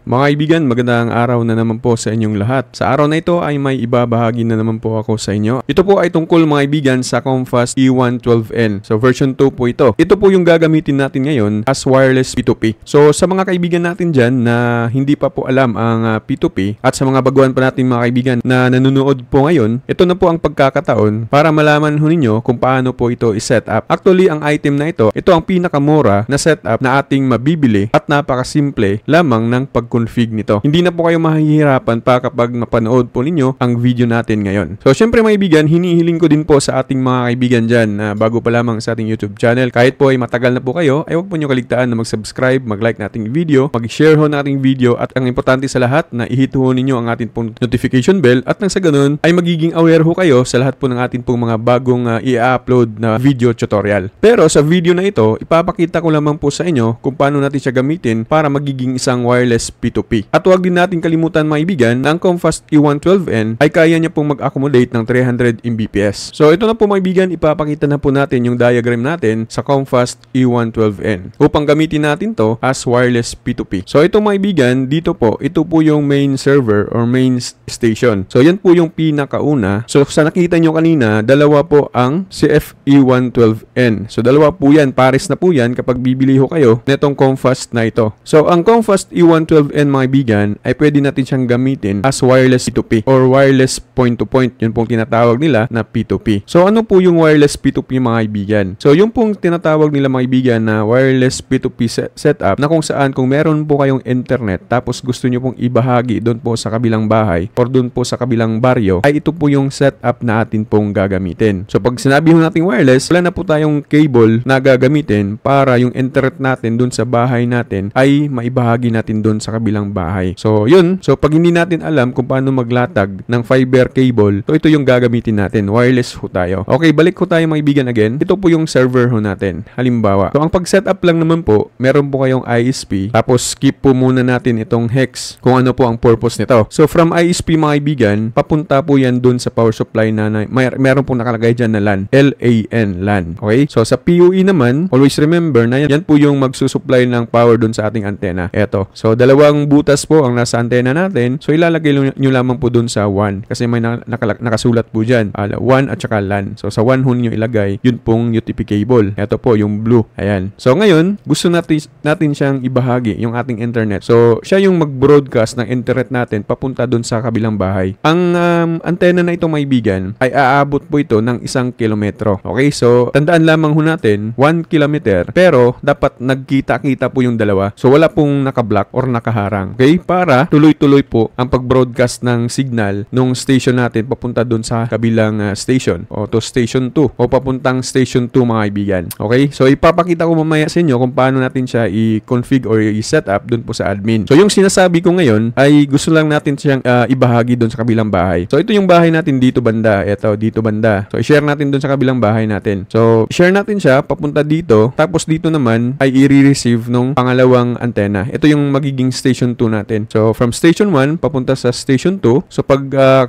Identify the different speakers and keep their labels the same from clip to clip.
Speaker 1: Mga kaibigan, magandang araw na naman po sa inyong lahat. Sa araw na ito ay may ibabahagi na naman po ako sa inyo. Ito po ay tungkol mga kaibigan sa Comfast E112N. So version 2 po ito. Ito po yung gagamitin natin ngayon as wireless P2P. So sa mga kaibigan natin dyan na hindi pa po alam ang P2P at sa mga baguhan pa natin mga kaibigan na nanonood po ngayon, ito na po ang pagkakataon para malaman ho ninyo kung paano po ito i-set up. Actually, ang item na ito ang pinakamura na setup na ating mabibili at napakasimple lamang ng pag-config nito. Hindi na po kayo mahihirapan pa kapag mapanood po ninyo ang video natin ngayon. So, syempre mga kaibigan, hinihiling ko din po sa ating mga kaibigan dyan na bago pa lamang sa ating YouTube channel. Kahit po ay matagal na po kayo, ay huwag po nyo kaligtaan na mag-subscribe, mag-like nating video, mag-share ho nating video at ang importante sa lahat na i-hit ho ninyo ang ating pong notification bell at nang sa ganun ay magiging aware ho kayo sa lahat po ng ating pong mga bagong i-upload na video tutorial. Pero sa video na ito, ipapakita ko lamang po sa inyo kung paano natin siya gamitin para magiging isang wireless P2P. At huwag din natin kalimutan mga kaibigan na ang Comfast E112N ay kaya niya pong mag-accommodate ng 300 Mbps. So ito na po mga kaibigan, ipapakita na po natin yung diagram natin sa Comfast E112N upang gamitin natin to as wireless P2P. So ito mga kaibigan, ito po yung main server or main station. So yan po yung pinakauna. So sa nakita nyo kanina, dalawa po ang CFE112N. So dalawa po yan, pares na po yan kapag bibili ho kayo netong Comfast na ito. So ang Comfast E112N mga kaibigan ay pwede natin siyang gamitin as wireless P2P or wireless point-to-point. Yun pong tinatawag nila na P2P. So ano po yung wireless P2P mga kaibigan? So yung pong tinatawag nila mga kaibigan na wireless P2P setup na kung saan kung meron po kayong internet tapos gusto nyo pong ibahagi doon po sa kabilang bahay or doon po sa kabilang baryo ay ito po yung setup na atin pong gagamitin. So pag sinabi ho natin wireless, wala na po tayong cable na gagamitin para yung internet natin doon sa bahay natin ay maibahagi natin doon sa kabilang bahay. So yun, so pag hindi natin alam kung paano maglatag ng fiber cable, so ito yung gagamitin natin, wireless ho tayo. Okay, balik ho tayo mga kaibigan again. Ito po yung server ho natin. Halimbawa, so ang pag-setup lang naman po, meron po kayong ISP, tapos skip po muna natin itong hex kung ano po ang purpose nito. So from ISP mga kaibigan, papunta po yan doon sa power supply na meron po nakalagay dyan na LAN, LAN. Okay? So sa PoE naman, always remember na yan po yung magsusupply ng power doon sa ating antena. Eto. So dalawang butas po ang nasa antena natin. So ilalagay nyo lamang po doon sa 1 kasi may nakasulat po dyan. 1 at saka LAN. So sa 1 nyo ilagay, yun pong UTP cable. Eto po yung blue. Ayan. So ngayon, gusto natin siyang ibahagi yung ating internet. So siya yung mag-broadcast ng internet natin papunta doon sa kabilang bahay. Ang antena na ito mga kaibigan ay aabot po ito ng 1 kilometro. Okay? So tandaan lamang ho natin 1 kilometer pero dapat nagkita-kita po yung dalawa. So wala pong nakablock or nakaharang. Okay? Para tuloy-tuloy po ang pag-broadcast ng signal nung station natin papunta doon sa kabilang station o to station 2 o papuntang station 2 mga kaibigan. Okay? So ipapakita ko mamaya sa inyo kung paano natin siya i-config or i-set up doon po sa admin. So yung sinasabi ko ngayon ay gusto lang natin siyang ibahagi doon sa kabilang bahay. So ito yung bahay natin dito banda. Ito dito banda. So i-share natin doon sa kabilang bahay natin. So share natin siya papunta dito. Tapos dito naman ay i-receive nung pangalawang antena. Ito yung magiging station 2 natin. So from station 1 papunta sa station 2. So pag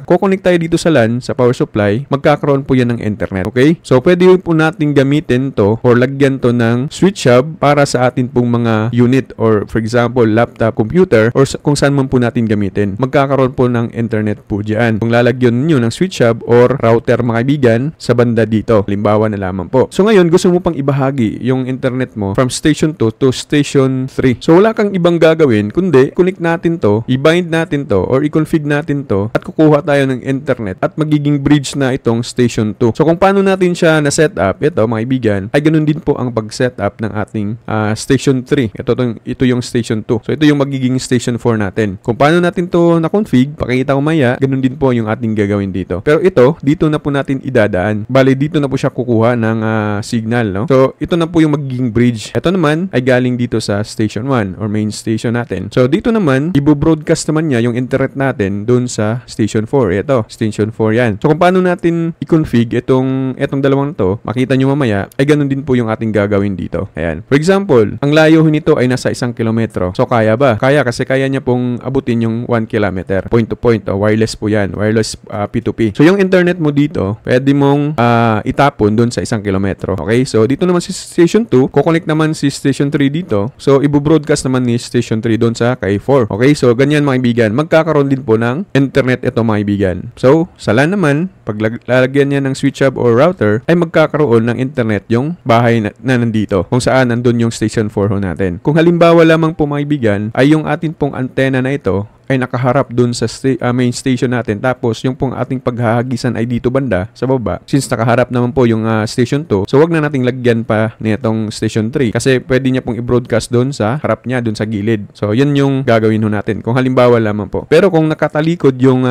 Speaker 1: kukonek tayo dito sa LAN, sa power supply, magkakaroon po yan ng internet. Okay? So pwede po natin gamitin to or lagyan to ng switch hub para sa atin pong mga unit or for example laptop, computer or kung saan man po natin gamitin. Magkakaroon po ng internet po dyan. Kung lalagyan nyo ng switch hub or router mga kaibigan sa banda dito. Halimbawa na lamang po. So ngayon gusto mo pang ibahagi yung internet mo from station 2 to station 3. So wala kang ibang gagawin kundi connect natin to, i-bind natin to or i-config natin to at kukuha tayo ng internet at magiging bridge na itong station 2. So kung paano natin siya na set up, ito mga kaibigan, ay ganun din po ang pag-set up ng ating station 3. Ito yung station 2. So ito yung magiging station 4 natin. Kung paano natin to na-config, pakita ko maya, ganun din po yung ating gagawin dito. Pero dito na po natin idadaan. Bale, dito na po siya kukuha ng signal, no? So ito na po yung magiging bridge. Ito naman ay galing dito sa station 1 or main station natin. So dito naman, i-broadcast naman niya yung internet natin doon sa station 4. Ito, station 4 yan. So kung paano natin i-config itong dalawang to, makita nyo mamaya, ay ganun din po yung ating gagawin dito. Ayan. For example, ang layo nito ay nasa 1 kilometro. So kaya ba? Kaya kasi kaya niya pong abutin yung 1 kilometer. Point to point. Wireless po yan. Wireless P2P. So yung internet mo dito, pwede mong itapon doon sa 1 kilometro. Okay? So dito naman si station 2, kukonect naman si station 3 dito. So ibu-broadcast naman ni station 3 doon sa sa K4. Okay, so ganyan mga kaibigan. Magkakaroon din po ng internet ito mga kaibigan. So, sa LAN naman, pag lalagyan niya ng switch hub or router, ay magkakaroon ng internet yung bahay na nandito, kung saan nandun yung station 4 ho natin. Kung halimbawa lamang po mga kaibigan, ay yung atin pong antena na ito ay nakaharap dun sa main station natin. Tapos, yung pong ating paghahagisan ay dito banda, sa baba. Since nakaharap naman po yung station 2, so wag na nating lagyan pa nitong station 3. Kasi pwede niya pong i-broadcast dun sa harap niya, dun sa gilid. So, yan yung gagawin ho natin. Kung halimbawa lamang po. Pero kung nakatalikod yung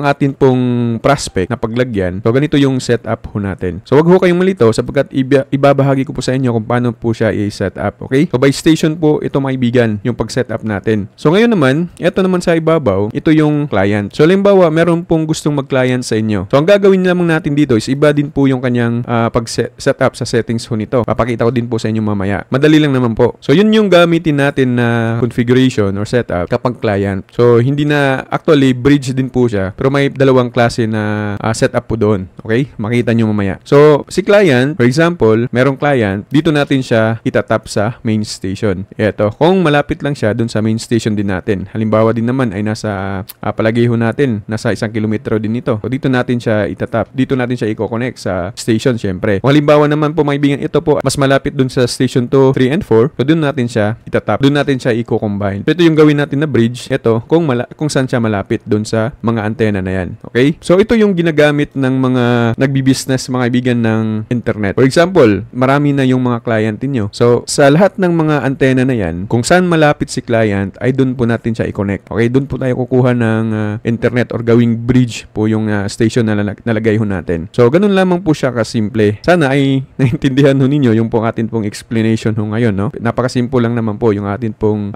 Speaker 1: atin pong prospect na paglagyan, so ganito yung setup ho natin. So, wag ho kayong malito sapagkat ibabahagi ko po sa inyo kung paano po siya i-set up. Okay? So, by station po, ito mga kaibigan, yung pag-setup natin. So, ngayon naman, ito naman sa ibabaw, ito yung client. So, halimbawa, meron pong gustong mag-client sa inyo. So, ang gagawin lamang natin dito is iba din po yung kanyang pag-setup sa settings ho nito. Papakita ko din po sa inyo mamaya. Madali lang naman po. So, yun yung gamitin natin na configuration or setup kapag client. So, hindi na, actually, bridge din po siya. Pero may dalawang klase na setup po doon. Okay? Makita nyo mamaya. So, si client, for example, merong client, dito natin siya itatap sa main station. Ito. Kung malapit lang siya dun sa main station din natin. Halimbawa din naman ay nasa palagiho natin, nasa 1 kilometro din ito. So, dito natin siya itatap. Dito natin siya i-connect sa station, syempre. Kung halimbawa naman po, maibigan, ito po, mas malapit dun sa station 2, 3, and 4. So, dun natin siya itatap. Dun natin siya i-combine. So, ito yung gawin natin na bridge. Ito, kung saan siya malapit dun sa mga antena na yan. Okay? So, ito yung ginagamit ng mga nagbi-business, mga kaibigan ng internet. For example, marami na yung mga client niyo. So, sa lahat ng mga antena na yan, kung saan malapit si client, ay dun po natin siya i-connect. Okay? Doon po tayo kukuha ng internet or gawing bridge po yung station na nalagay ho natin. So, ganun lamang po siya kasimple. Sana ay naintindihan ho ninyo yung pong atin pong explanation ho ngayon, no? Napakasimple lang naman po yung atin pong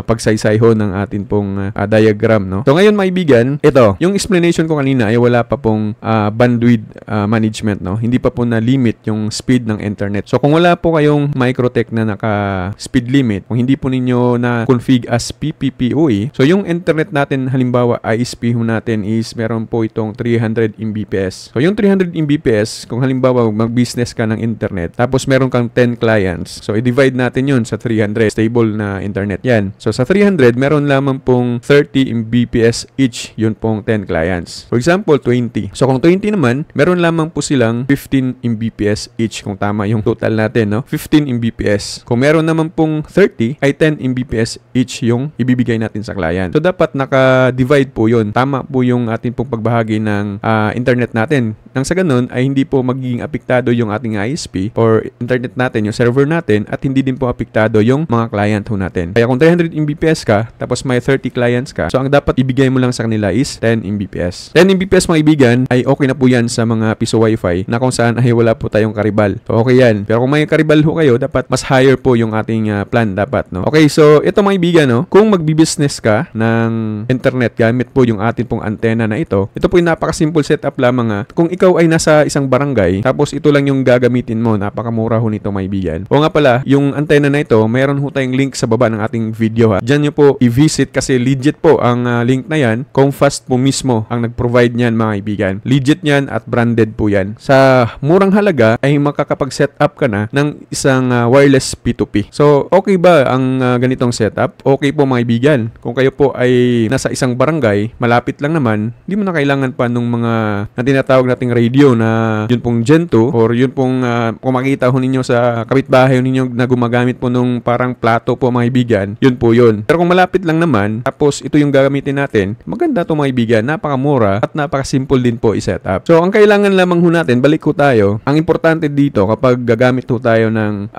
Speaker 1: pagsaysay ho ng atin pong diagram, no? So, ngayon maibigan, ito, yung explanation ko kanina ay wala pa pong bandwidth management, no? Hindi pa po na limit yung speed ng internet. So, kung wala po kayong Microtech na naka-speed limit, kung hindi po ninyo na config as PPPoE, so yung internet natin, halimbawa ISP ho natin is meron po itong 300 Mbps. So yung 300 Mbps, kung halimbawa mag-business ka ng internet, tapos meron kang 10 clients, so i-divide natin yun sa 300, stable na internet yan. So sa 300, meron lamang pong 30 Mbps each, yun pong 10 clients. For example, 20. So kung 20 naman, meron lamang po silang 15 Mbps each, kung tama yung total natin, no? 15 Mbps. Kung meron naman pong 30, ay 10 Mbps each yung ibibigay natin sa client. So dapat naka-divide po yun. Tama po yung ating pong pagbahagi ng internet natin. Nang sa ganun ay hindi po magiging apektado yung ating ISP or internet natin, yung server natin, at hindi din po apektado yung mga client ho natin. Kaya kung 300 Mbps ka, tapos may 30 clients ka, so ang dapat ibigay mo lang sa kanila is 10 Mbps. 10 Mbps mga ibigan ay okay na po yan sa mga piso wifi na kung saan ay wala po tayong karibal. So okay yan. Pero kung may karibal ho kayo, dapat mas higher po yung ating plan dapat, no? Okay, so ito mga ibigan, no? Kung magbi-business ka ng internet gamit po yung atin pong antena na ito po yung napaka-simple setup lamang. Kung ikaw ay nasa isang barangay, tapos ito lang yung gagamitin mo, napakamura ho nito maibigan. O nga pala, yung antena na ito, mayroon ho tayong link sa baba ng ating video, ha. Diyan nyo po i-visit kasi legit po ang link na yan. Comfast po mismo ang nag-provide niyan mga kaibigan. Legit niyan at branded po yan. Sa murang halaga ay makakapag-set up ka na ng isang wireless P2P. So, okay ba ang ganitong setup? Okay po mga kaibigan. Kung kayo po ay nasa isang barangay, malapit lang naman, hindi mo na kailangan pa nung mga na tinatawag nating radio na yun pong Gen 2 or yun pong kung makita ho ninyo sa kapitbahay ho ninyo na gumagamit po nung parang plato po mga kaibigan, yun po yun. Pero kung malapit lang naman, tapos ito yung gagamitin natin, maganda to mga kaibigan, napakamura at napaka-simple din po i-set up. So, ang kailangan lamang ho natin, balik ho tayo, ang importante dito kapag gagamit ho tayo ng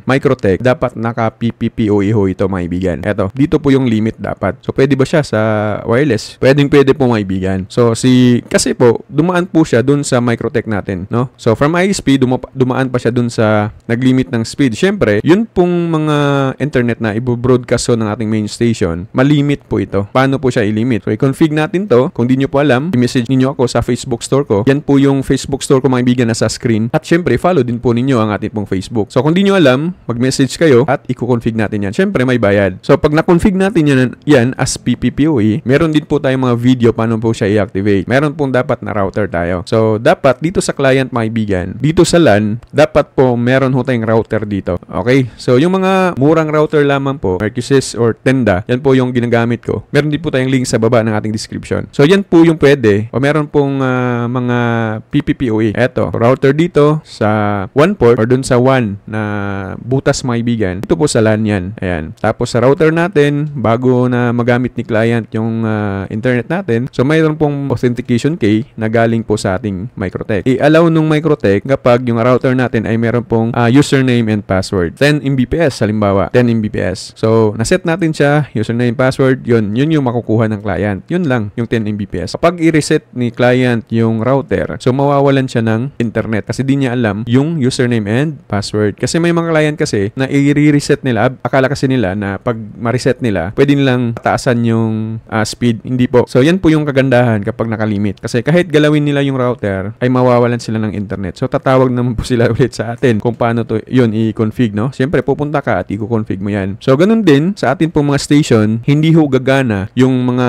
Speaker 1: Microtech, dapat naka-PPPoE ho ito mga kaibigan. Eto, dito po yung limit dapat. So, pwede ba siya sa wireless? Pwede po mga kaibigan. So, kasi po, dumaan po siya dun sa Microtech natin, no? So, from ISP, dumaan pa siya dun sa nag-limit ng speed. Siyempre, yun pong mga internet na i-broadcast ho ng ating main station, malimit po ito. Paano po siya i-limit? So, i-config natin to. Kung di nyo po alam, i-message ninyo ako sa Facebook store ko. Yan po yung Facebook store ko mga kaibigan na sa screen. At syempre, follow din po ninyo ang ating pong Facebook. So, kung di nyo alam, mag-message kayo at i-config natin yan. Syempre, may bayad. So, pag na-config natin yan as PPPoE, meron din po tayong mga video paano po siya i-activate. Meron pong dapat na router tayo. So, dapat dito sa client mga kaibigan, dito sa LAN, dapat po meron ho tayong router dito. Okay? So, yung mga murang router lamang po, Mercusys or Tenda, yan po yung ginagamit ko. Meron din po tayong link sa baba ng ating description. So, yan po yung pwede. O meron pong mga PPPoE. Eto, router dito sa 1 port or dun sa 1 na butas mga kaibigan. Ito po sa LAN yan. Ayan. Tapos sa router natin, bago na magamit ni client yung internet natin, so mayroon pong authentication key na galing po sa ating Microtech. I-allow nung Microtech kapag yung router natin ay meron pong username and password. 10 Mbps halimbawa. 10 Mbps. So, naset natin siya, username, password, yun yung makukuha ng client. Yun lang, yung 10 Mbps. Kapag i-reset ni client yung router, so mawawalan siya ng internet kasi di niya alam yung username and password. Kasi may mga client kasi na i-reset nila, akala kasi nila na pag ma-reset nila, pwede nilang taasan yung speed. Hindi po. So, yan po yung kagandahan kapag nakalimit. Kasi kahit galawin nila yung router, ay mawawalan sila ng internet. So, tatawag naman po sila ulit sa atin kung paano to yun i-config, no? Siyempre, pupunta ka at i-config mo yan. So, ganun din sa atin pong mga station, hindi ho gagana yung mga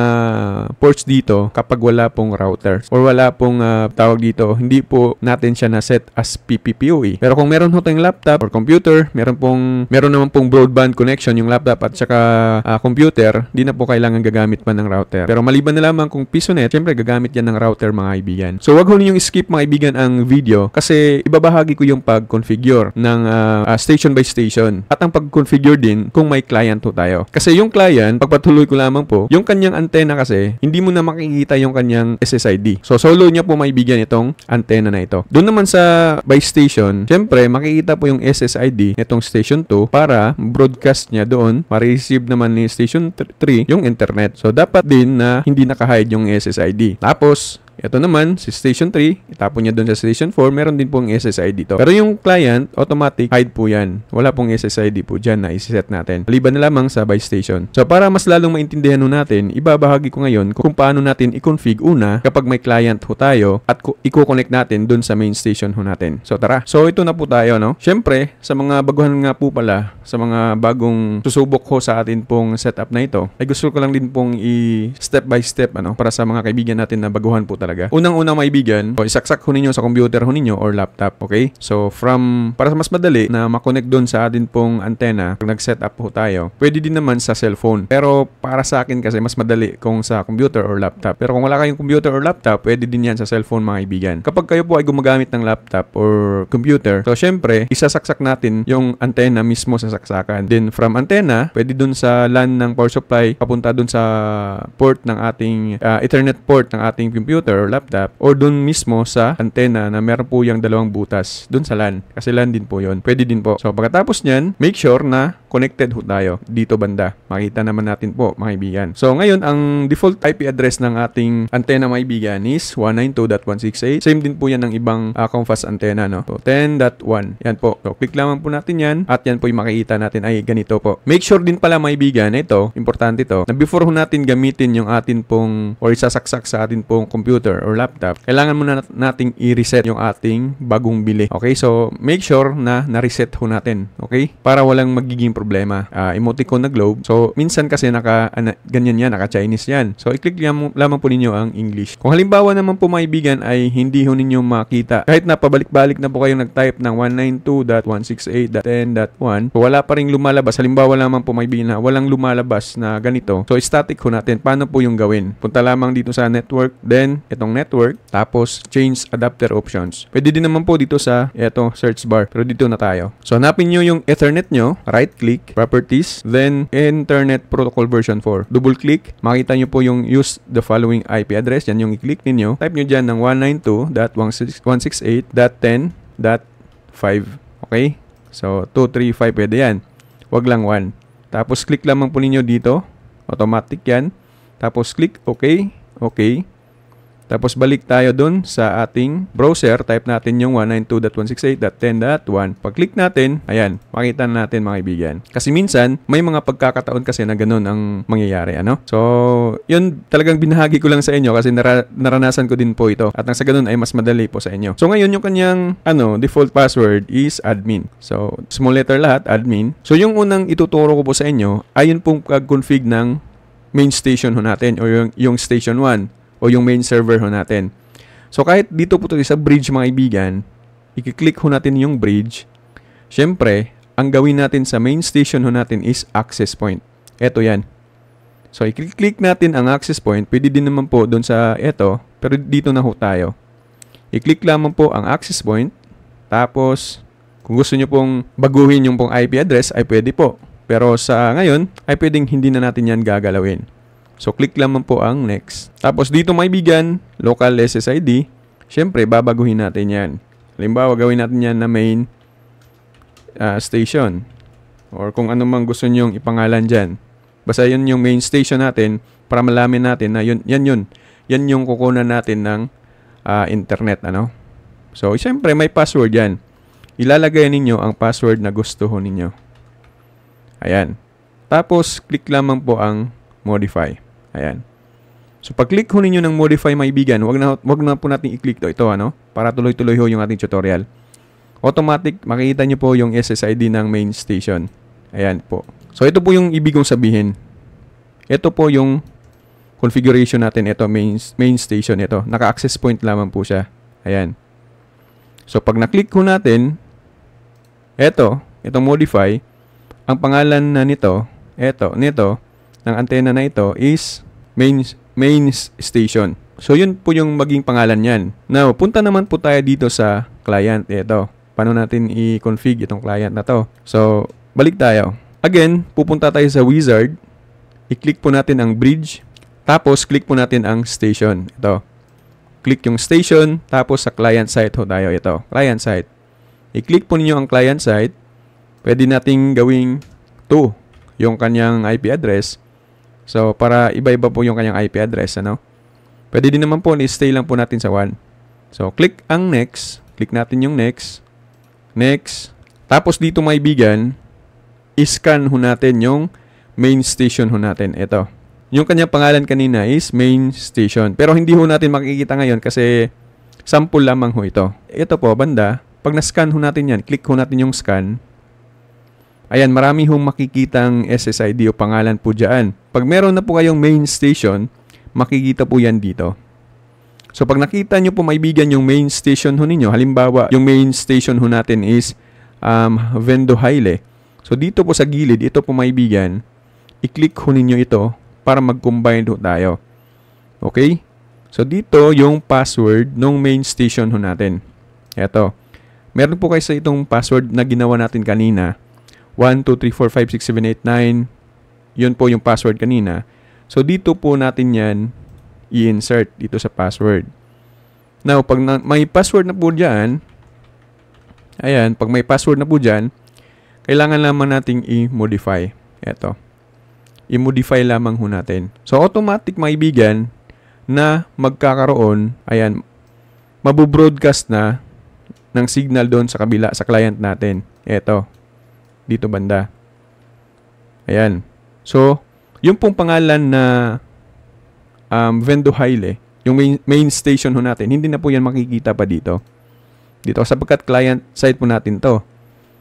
Speaker 1: ports dito kapag wala pong router or wala pong tawag dito, hindi po natin siya na-set as PPPoE. Pero kung meron ho tayong laptop or computer, meron naman pong broadband connection yung laptop at saka computer, di na po kailangan gagamit pa ng router. Pero maliban na lamang kung PisoNet, syempre gagamit yan ng router mga kaibigan. So, wag ho ninyong skip mga kaibigan ang video kasi ibabahagi ko yung pag-configure ng station by station at ang pag-configure din kung may client ho tayo. Kasi yung client, pagpatuloy ko lamang po, yung kanyang antenna kasi, hindi mo na makikita yung kanyang SSID. So, solo niya po maibigan itong antenna na ito. Doon naman sa by station, syempre, makikita po yung SSID nitong station 2 para broadcast niya doon, ma-receive naman ni station 3 yung internet. So, dapat din na hindi naka-hide yung SSID. Tapos, ito naman, si Station 3, itapon niya doon sa Station 4, meron din pong SSID dito. Pero yung client, automatic, hide po yan. Wala pong SSID po dyan na isiset natin. Maliban na lamang sa by station. So, para mas lalong maintindihan ho natin, ibabahagi ko ngayon kung paano natin i-config una kapag may client ho tayo at i-connect natin doon sa main station ho natin. So, tara. So, ito na po tayo, no? Siyempre, sa mga baguhan nga po pala, sa mga bagong susubok ho sa atin pong setup na ito, ay gusto ko lang din pong i-step by step, para sa mga kaibigan natin na baguhan po talaga. Unang-unang maibigan, isaksak ho ninyo sa computer ho ninyo or laptop, okay? So, para mas madali na makonect doon sa atin pong antenna, pag nag-set up ho tayo, pwede din naman sa cellphone. Pero para sa akin kasi mas madali kung sa computer or laptop. Pero kung wala kayong computer or laptop, pwede din yan sa cellphone mga kaibigan. Kapag kayo po ay gumagamit ng laptop or computer, so syempre, isasaksak natin yung antenna mismo sa saksakan. Then from antenna, pwede doon sa LAN ng power supply, papunta doon sa port ng ating Ethernet port ng ating computer or laptop or doon mismo sa antenna na meron po yung dalawang butas doon sa LAN. Kasi LAN din po yun. Pwede din po. So, pagkatapos nyan, make sure na connected ho tayo dito banda. Makita naman natin po, mga kaibigan. So, ngayon, ang default IP address ng ating antenna, mga kaibigan, is 192.168. Same din po yan ng ibang COMFAS antenna, no? So, 10.1. Yan po. So, click lamang po natin yan at yan po yung makikita natin ay ganito po. Make sure din pala, mga kaibigan, ito, importante ito, na before ho natin gamitin yung atin pong or isasaksak sa atin pong computer or laptop, kailangan muna nating i-reset yung ating bagong bili. Okay? So, make sure na na-reset ho natin. Okay? Para walang magiging problema. Emoticon na globe. So, minsan kasi ganyan yan, naka-Chinese yan. So, i-click lamang po ninyo ang English. Kung halimbawa naman po, mga kaibigan, ay hindi ho ninyo makita, kahit na pabalik-balik na po kayong nag-type ng 192.168.10.1, so wala pa rin lumalabas. Halimbawa naman po, mga kaibigan, na walang lumalabas na ganito. So, static ho natin. Paano po yung gawin? Punta lamang dito sa network, then, itong network, tapos, change adapter options. Pwede din naman po dito sa, search bar. Pero dito na tayo. So, hanapin nyo yung Ethernet nyo, right-click, properties, then, Internet Protocol version 4. Double-click, makita nyo po yung use the following IP address. Yan yung i-click ninyo. Type nyo dyan ng 192.168.10.5. Okay? So, 2, 3, 5, pwede yan. Wag lang 1. Tapos, click lamang po ninyo dito. Automatic yan. Tapos, click OK. Okay. Tapos balik tayo dun sa ating browser, type natin yung 192.168.10.1. Pag-click natin, ayan, makita natin, mga kaibigan. Kasi minsan, may mga pagkakataon kasi na ganun ang mangyayari, So, yun talagang binahagi ko lang sa inyo kasi naranasan ko din po ito. At nang sa ganun ay mas madali po sa inyo. So, ngayon yung kanyang, default password is admin. So, small letter lahat, admin. So, yung unang ituturo ko po sa inyo, ay yun pong pag-config ng main station ho natin o yung station 1 o yung main server ho natin. So kahit dito po tayo sa bridge mga kaibigan, i-click ho natin yung bridge. Syempre, ang gawin natin sa main station ho natin is access point. Ito yan. So i-click natin ang access point. Pwede din naman po doon sa ito, pero dito na ho tayo. I-click lamang po ang access point. Tapos, kung gusto nyo pong baguhin yung pong IP address, ay pwede po. Pero sa ngayon, ay pwedeng hindi na natin yan gagalawin. So, click lamang po ang next. Tapos, dito may bigyan, local SSID. Siyempre, babaguhin natin yan. Halimbawa, gawin natin yan na main station. Or kung ano mang gusto nyong ipangalan dyan. Basta yun yung main station natin para malamin natin na yan yung kukunan natin ng internet. So, siyempre, may password yan. Ilalagay ninyo ang password na gusto ho ninyo. Ayan. Tapos, click lamang po ang modify. Ayan. So, pag-click ho ninyo ng modify, maibigan, wag na po natin i-click ito, para tuloy-tuloy ho yung ating tutorial. Automatic, makikita nyo po yung SSID ng main station. Ayan po. So, ito po yung ibig kong sabihin. Ito po yung configuration natin. Ito, main station. Ito, naka-access point lamang po siya. Ayan. So, pag na-click ho natin, itong modify, ang pangalan na nito, ng antena na ito is main station. So, yun po yung maging pangalan yan. Now, punta naman po tayo dito sa client. Ito. Paano natin i-config itong client na to? So, balik tayo. Again, pupunta tayo sa wizard. I-click po natin ang bridge. Tapos, click po natin ang station. Ito. Click yung station. Tapos, sa client site ho tayo. Ito. Client site. I-click po ninyo ang client site. Pwede nating gawing 2 yung kanyang IP address. So, para iba-iba po yung kanyang IP address, Pwede din naman po, i-stay lang po natin sa 1. So, click ang next. Click natin yung next. Next. Tapos, dito maibigan, i-scan ho natin yung main station ho natin. Ito. Yung kanyang pangalan kanina is main station. Pero hindi ho natin makikita ngayon kasi sample lamang ho ito. Ito po, banda. Pag na-scan ho natin yan, click ho natin yung scan. Ayan, marami hong makikitang SSID o pangalan po dyan. Pag meron na po kayong main station, makikita po yan dito. So, pag nakita nyo po maibigan yung main station ho ninyo, halimbawa, yung main station ho natin is Vendo Haile. So, dito po sa gilid, ito po maibigan, i-click ho ninyo ito para mag-combine ho tayo. Okay? So, dito yung password ng main station ho natin. Ito. Meron po kayo sa itong password na ginawa natin kanina. 1, 2, 3, 4, 5, 6, 7, 8, 9. Yun po yung password kanina. So, dito po natin yan i-insert dito sa password. Now, pag may password na po dyan, ayan, pag may password na po dyan, kailangan lamang nating i-modify. Ito. I-modify lamang ho natin. So, automatic maibigan na magkakaroon, ayan, mabubroadcast na ng signal doon sa kabila, sa client natin. Ito. Dito banda. Ayan. So, yung pong pangalan na Vendo Haile, yung main station ho natin, hindi na po yan makikita pa dito. Dito, sapagkat client side po natin to.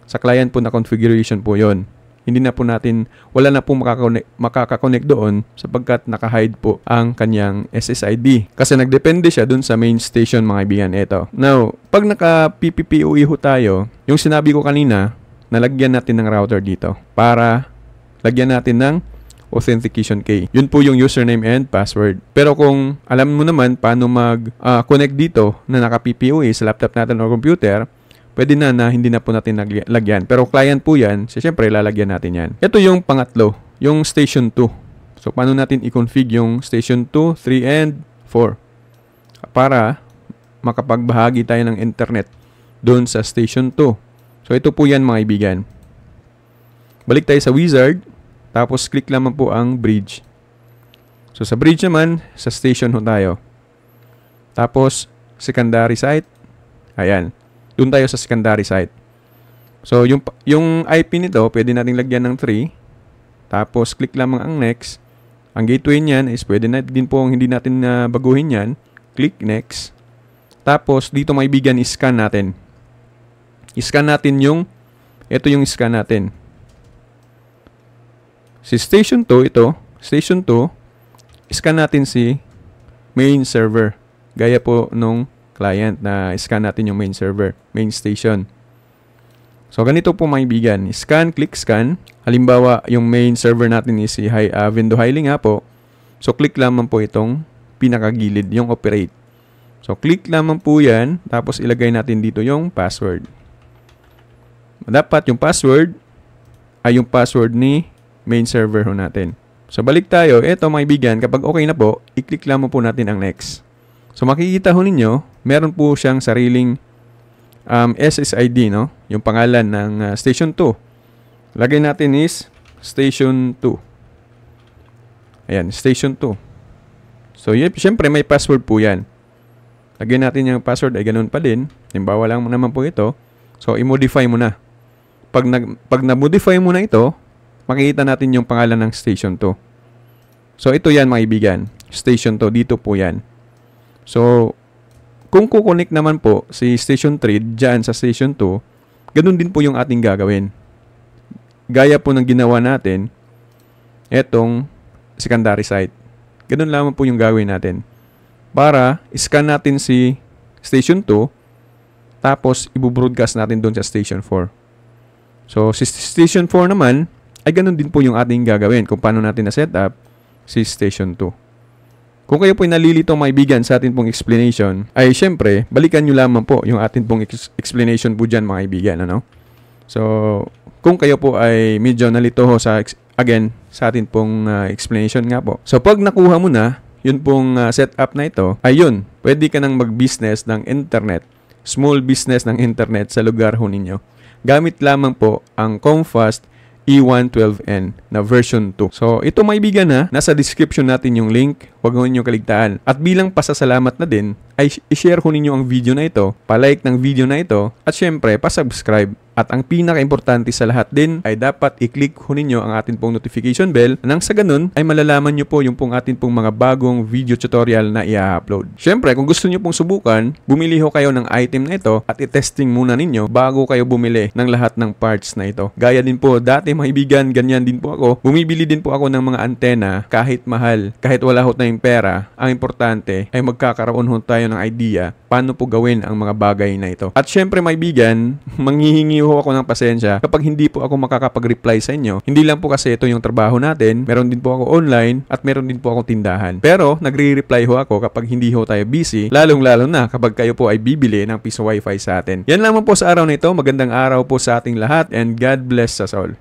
Speaker 1: Sa client po na configuration po yon. Hindi na po natin, wala na po makakakonect doon sapagkat naka-hide po ang kanyang SSID. Kasi nagdepende siya dun sa main station mga kaibigan. Ito. Now, pag naka-PPPoE ho tayo, yung sinabi ko kanina, nalagyan natin ng router dito para lagyan natin ng authentication key. Yun po yung username and password. Pero kung alam mo naman paano mag-connect dito na naka-PPoE sa laptop natin o computer, pwede na hindi na po natin lagyan. Pero client po yan, so syempre lalagyan natin yan. Ito yung pangatlo, yung station 2. So paano natin i-config yung station 2, 3, and 4 para makapagbahagi tayo ng internet doon sa station 2. So, ito po yan mga kaibigan. Balik tayo sa wizard. Tapos, click lamang po ang bridge. So, sa bridge naman, sa station ho tayo. Tapos, secondary site. Ayan. Doon tayo sa secondary site. So, yung IP nito, pwede nating lagyan ng 3. Tapos, click lamang ang next. Ang gateway niyan is pwede na din po hindi natin baguhin yan. Click next. Tapos, dito mga kaibigan, i-scan natin. I-scan natin ito yung scan natin. Si station 2, ito, station 2, scan natin si main server. Gaya po nung client na scan natin yung main server, main station. So, ganito po mga kaibigan. Scan, click scan. Halimbawa, yung main server natin is si Vendo Highly nga po. So, click lamang po itong pinakagilid, yung operate. So, click lamang po yan. Tapos, ilagay natin dito yung password. Dapat yung password ay yung password ni main server ho natin. So, balik tayo. Ito mga kaibigan, kapag okay na po, i-click lamang po natin ang next. So, makikita ho ninyo, meron po siyang sariling SSID, no? Yung pangalan ng Station 2. Lagay natin is Station 2. Ayan, Station 2. So, syempre may password po yan. Lagay natin yung password ay ganun pa din. Halimbawa lang naman po ito. So, i-modify mo na. Pag na-modify mo na ito, makikita natin yung pangalan ng Station 2. So, ito yan mga kaibigan. Station 2. Dito po yan. So, kung kukonek naman po si Station 3 dyan sa Station 2, ganun din po yung ating gagawin. Gaya po ng ginawa natin, etong secondary site. Ganun lamang po yung gagawin natin. Para scan natin si Station 2, tapos i-broadcast natin doon sa Station 4. So, si Station 4 naman, ay ganun din po yung ating gagawin kung paano natin na-set up si Station 2. Kung kayo po'y nalilito maibigan sa atin pong explanation, ay syempre, balikan nyo lamang po yung atin pong explanation po dyan mga kaibigan. Ano? So, kung kayo po ay medyo nalito ho sa atin pong explanation nga po. So, pag nakuha mo na, yun pong setup na ito, ay yun, pwede ka nang mag-business ng internet, small business ng internet sa lugar ho ninyo. Gamit lamang po ang Comfast E112N na version 2. So, ito maibigan na, nasa description natin yung link. Huwag ho ninyo kaligtaan. At bilang pasasalamat na din, ay i-share ho ninyo ang video na ito, palike ng video na ito, at syempre, pasubscribe. At ang pinaka-importante sa lahat din ay dapat i-click ho ninyo ang atin pong notification bell nang sa ganun ay malalaman nyo po yung pong atin pong mga bagong video tutorial na i-upload. Syempre, kung gusto nyo pong subukan, bumili ho kayo ng item na ito at i-testing muna ninyo bago kayo bumili ng lahat ng parts na ito. Gaya din po, dati mga kaibigan, ganyan din po ako. Bumibili din po ako ng mga antena kahit mahal, kahit wala ho tayong pera. Ang importante ay magkakaroon ho tayo ng idea paano po gawin ang mga bagay na ito. At syempre mga kaibigan, manghihingi ho ako ng pasensya kapag hindi po ako makakapag-reply sa inyo. Hindi lang po kasi ito yung trabaho natin. Meron din po ako online at meron din po akong tindahan. Pero nagre-reply ho ako kapag hindi ho tayo busy, lalong-lalo na kapag kayo po ay bibili ng piso wifi sa atin. Yan lamang po sa araw na ito. Magandang araw po sa ating lahat and God bless us all.